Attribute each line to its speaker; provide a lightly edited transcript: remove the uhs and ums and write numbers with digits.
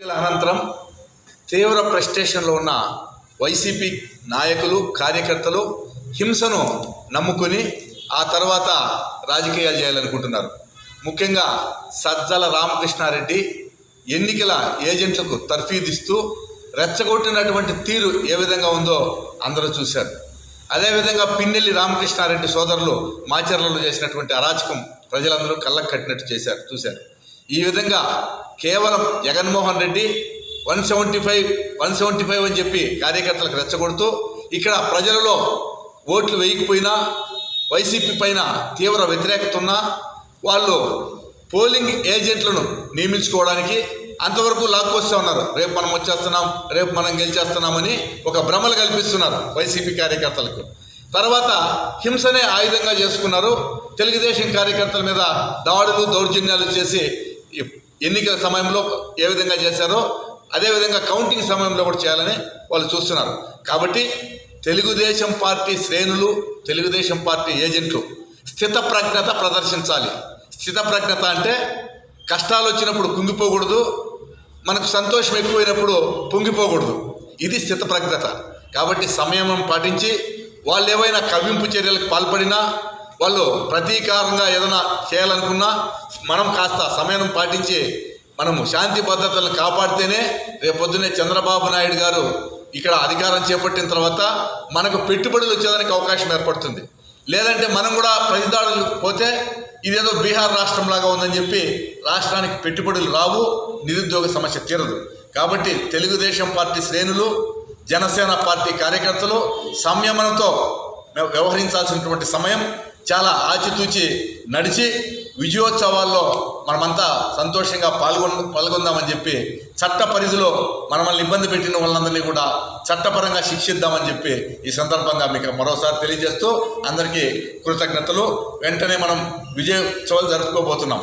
Speaker 1: అనంతరం తీవ్ర ఫ్రస్ట్రేషన్లో ఉన్న వైసీపీ నాయకులు కార్యకర్తలు హింసను నమ్ముకొని ఆ తర్వాత రాజకీయాలు చేయాలనుకుంటున్నారు. ముఖ్యంగా సజ్జల రామకృష్ణారెడ్డి ఎన్నికల ఏజెంట్లకు తర్ఫీదిస్తూ రెచ్చగొట్టినటువంటి తీరు ఏ విధంగా ఉందో అందరూ చూశారు. అదేవిధంగా పిన్నెల్లి రామకృష్ణారెడ్డి సోదరులు మాచర్లలో చేసినటువంటి అరాచకం ప్రజలందరూ కళ్ళకు కట్టినట్టు చూశారు. ఈ విధంగా కేవలం జగన్మోహన్ రెడ్డి 175 అని చెప్పి కార్యకర్తలకు రెచ్చగొడుతూ ఇక్కడ ప్రజలలో ఓట్లు వేయకపోయినా వైసీపీ పైన తీవ్ర వ్యతిరేకత ఉన్నా వాళ్ళు పోలింగ్ ఏజెంట్లను నియమించుకోవడానికి అంతవరకు లాక్కొస్తూ ఉన్నారు. రేపు మనం వచ్చేస్తున్నాం, రేపు మనం గెలిచేస్తున్నామని ఒక భ్రమలు కల్పిస్తున్నారు వైసీపీ కార్యకర్తలకు. తర్వాత హింసనే ఆయుధంగా చేసుకున్నారు. తెలుగుదేశం కార్యకర్తల మీద దాడులు దౌర్జన్యాలు చేసి ఎన్నికల సమయంలో ఏ విధంగా చేశారో అదేవిధంగా కౌంటింగ్ సమయంలో కూడా చేయాలని వాళ్ళు చూస్తున్నారు. కాబట్టి తెలుగుదేశం పార్టీ శ్రేణులు, తెలుగుదేశం పార్టీ ఏజెంట్లు స్థితప్రజ్ఞత ప్రదర్శించాలి. స్థితప్రజ్ఞత అంటే కష్టాలు వచ్చినప్పుడు కుంగిపోకూడదు, మనకు సంతోషం ఎక్కువైనప్పుడు పొంగిపోకూడదు. ఇది స్థితప్రజ్ఞత. కాబట్టి సంయమనం పాటించి వాళ్ళు ఏవైనా కవ్వింపు చర్యలకు పాల్పడినా, వాళ్ళు ప్రతీకారంగా ఏదైనా చేయాలనుకున్నా మనం కాస్త సమయం పాటించి మనము శాంతి భద్రతలను కాపాడితేనే రేపొద్దునే చంద్రబాబు నాయుడు గారు ఇక్కడ అధికారం చేపట్టిన తర్వాత మనకు పెట్టుబడులు వచ్చేదానికి అవకాశం ఏర్పడుతుంది. లేదంటే మనం కూడా ప్రతిదాడులు పోతే ఇదేదో బీహార్ రాష్ట్రంలాగా ఉందని చెప్పి రాష్ట్రానికి పెట్టుబడులు రావు, నిరుద్యోగ సమస్య తీరదు. కాబట్టి తెలుగుదేశం పార్టీ శ్రేణులు, జనసేన పార్టీ కార్యకర్తలు సంయమనంతో వ్యవహరించాల్సినటువంటి సమయం. చాలా ఆచితూచి నడిచి విజయోత్సవాల్లో మనమంతా సంతోషంగా పాల్గొందామని చెప్పి చట్ట పరిధిలో మనల్ని ఇబ్బంది పెట్టిన వాళ్ళందరినీ కూడా చట్టపరంగా శిక్షిద్దామని చెప్పి ఈ సందర్భంగా మీకు మరోసారి తెలియజేస్తూ అందరికీ కృతజ్ఞతలు. వెంటనే మనం విజయోత్సవాలు జరుపుకోబోతున్నాం.